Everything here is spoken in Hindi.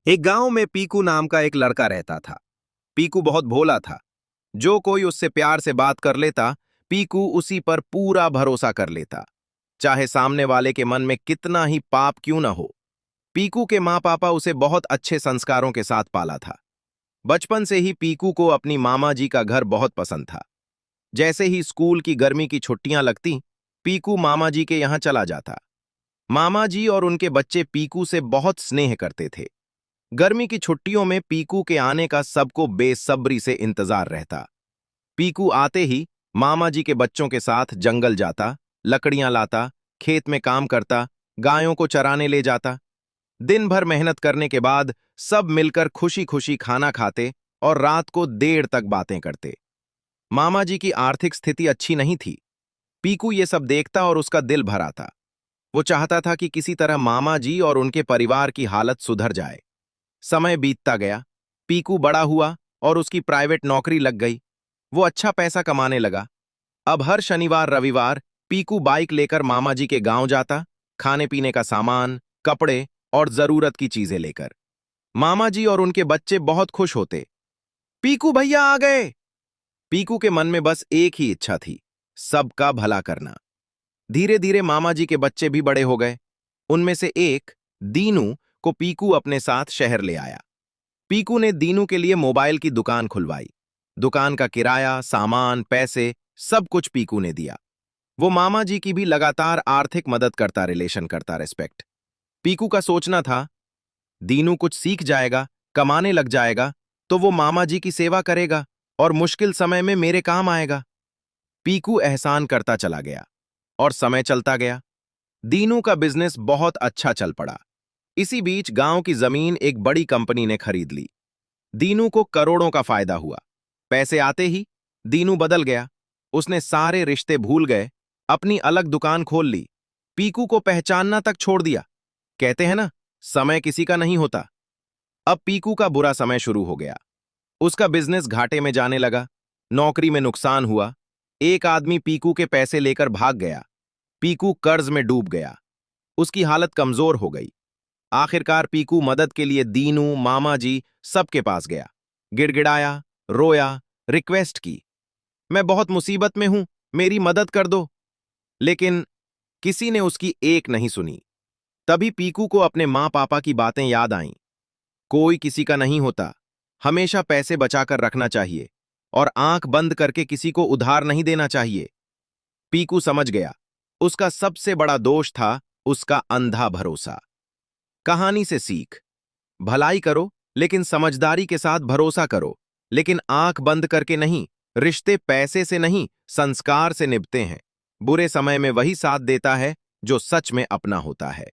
एक गांव में पीकू नाम का एक लड़का रहता था। पीकू बहुत भोला था। जो कोई उससे प्यार से बात कर लेता, पीकू उसी पर पूरा भरोसा कर लेता, चाहे सामने वाले के मन में कितना ही पाप क्यों न हो। पीकू के माँ पापा उसे बहुत अच्छे संस्कारों के साथ पाला था। बचपन से ही पीकू को अपनी मामा जी का घर बहुत पसंद था। जैसे ही स्कूल की गर्मी की छुट्टियां लगती, पीकू मामा जी के यहाँ चला जाता। मामा जी और उनके बच्चे पीकू से बहुत स्नेह करते थे। गर्मी की छुट्टियों में पीकू के आने का सबको बेसब्री से इंतजार रहता। पीकू आते ही मामा जी के बच्चों के साथ जंगल जाता, लकड़ियां लाता, खेत में काम करता, गायों को चराने ले जाता। दिन भर मेहनत करने के बाद सब मिलकर खुशी खुशी खाना खाते और रात को देर तक बातें करते। मामा जी की आर्थिक स्थिति अच्छी नहीं थी। पीकू ये सब देखता और उसका दिल भर आता। वो चाहता था कि किसी तरह मामा जी और उनके परिवार की हालत सुधर जाए। समय बीतता गया। पीकू बड़ा हुआ और उसकी प्राइवेट नौकरी लग गई। वो अच्छा पैसा कमाने लगा। अब हर शनिवार रविवार पीकू बाइक लेकर मामा जी के गांव जाता, खाने पीने का सामान, कपड़े और जरूरत की चीजें लेकर। मामा जी और उनके बच्चे बहुत खुश होते। पीकू भैया आ गए। पीकू के मन में बस एक ही इच्छा थी, सबका भला करना। धीरे धीरे मामा जी के बच्चे भी बड़े हो गए। उनमें से एक, दीनू, को पीकू अपने साथ शहर ले आया। पीकू ने दीनू के लिए मोबाइल की दुकान खुलवाई। दुकान का किराया, सामान, पैसे, सब कुछ पीकू ने दिया। वो मामा जी की भी लगातार आर्थिक मदद करता, रिलेशन करता, रिस्पेक्ट। पीकू का सोचना था, दीनू कुछ सीख जाएगा, कमाने लग जाएगा, तो वो मामा जी की सेवा करेगा और मुश्किल समय में मेरे काम आएगा। पीकू एहसान करता चला गया और समय चलता गया। दीनू का बिजनेस बहुत अच्छा चल पड़ा। इसी बीच गांव की जमीन एक बड़ी कंपनी ने खरीद ली। दीनू को करोड़ों का फायदा हुआ। पैसे आते ही दीनू बदल गया। उसने सारे रिश्ते भूल गए, अपनी अलग दुकान खोल ली। पीकू को पहचानना तक छोड़ दिया। कहते हैं ना, समय किसी का नहीं होता। अब पीकू का बुरा समय शुरू हो गया। उसका बिजनेस घाटे में जाने लगा। नौकरी में नुकसान हुआ। एक आदमी पीकू के पैसे लेकर भाग गया। पीकू कर्ज में डूब गया। उसकी हालत कमजोर हो गई। आखिरकार पीकू मदद के लिए दीनू, मामा जी सबके पास गया। गिड़गिड़ाया, रोया, रिक्वेस्ट की, मैं बहुत मुसीबत में हूं, मेरी मदद कर दो। लेकिन किसी ने उसकी एक नहीं सुनी। तभी पीकू को अपने माँ पापा की बातें याद आईं। कोई किसी का नहीं होता, हमेशा पैसे बचाकर रखना चाहिए और आंख बंद करके किसी को उधार नहीं देना चाहिए। पीकू समझ गया, उसका सबसे बड़ा दोष था उसका अंधा भरोसा। कहानी से सीख, भलाई करो लेकिन समझदारी के साथ भरोसा करो, लेकिन आंख बंद करके नहीं। रिश्ते पैसे से नहीं, संस्कार से निभते हैं। बुरे समय में वही साथ देता है जो सच में अपना होता है।